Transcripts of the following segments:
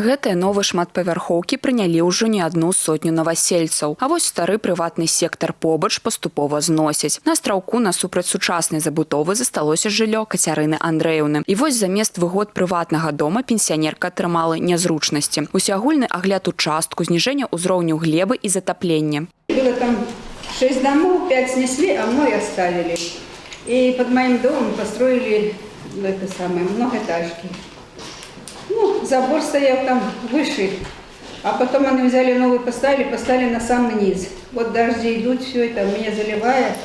Гэтыя новыя шматпавярхоўкі прынялі ўжо не адну сотню навасельцаў. А вось стары прыватны сектар побач паступова зносяць. На астраўку насупраць сучаснай забудовы засталося жыллё Кацярыны Андрэеўны. І вось замест выгод прыватнага дома пенсіянерка атрымала нязручнасці. Усеагульны агляд участку, зніжэнне ўзроўню глебы і затаплення. Было там 6 домов, 5 снесли, а мной оставили. И под моим домом построили многоэтажки. Забор стоял там выше, а потом они взяли новый, поставили на самый низ. Вот дожди идут, все это меня заливает.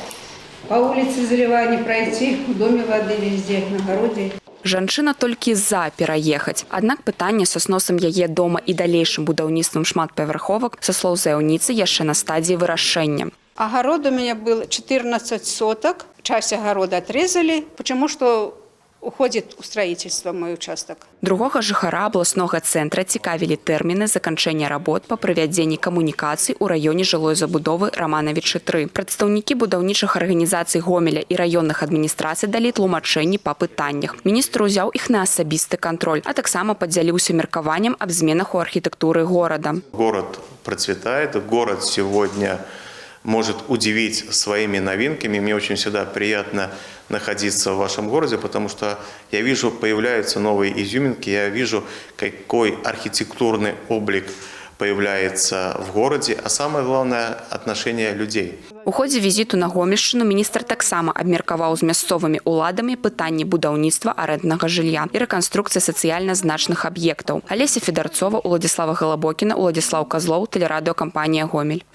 По улице заливая, не пройти, в доме воды везде, на огороде. Жанчына толькі за пераехаць. Аднак пытанне са сносам яе дома і далейшым будаўніцтвам шматпавярховак, са слоў заяўніцы, яшчэ на стадии вырашэння. Огород у меня был 14 соток. Часть огорода отрезали, потому что уходит у строительства мой участок. Другога жыхара абласнога цэнтра цікавілі тэрміны заканчэння работ па правядзенні камунікацый у раёне жылой забудовы Раманавічы 3. Прадстаўнікі будаўнічых арганізацый Гомеля і раённых адміністрацый далі тлумачэнні па пытаннях. Міністр узяў іх на асабісты кантроль, а таксама падзяліўся меркаваннем аб зменах у архітэктуры горада. Город процветает, город сегодня может удивить своими новинками. Мне очень всегда приятно находиться в вашем городе, потому что я вижу, появляются новые изюминки, я вижу, какой архитектурный облик появляется в городе, а самое главное – отношение людей. У ходзе візіту на Гомельшчыну міністр таксама абмеркаваў з мясцовымі ўладамі пытанні будаўніцтва арэнднага жылля і рэканструкцыі сацыяльна значных аб'ектаў. Алеся Федарцова, Уладзіслава Галабокіна, Уладзіслаў Казлоў, тэлерадыёкампанія «Гомель».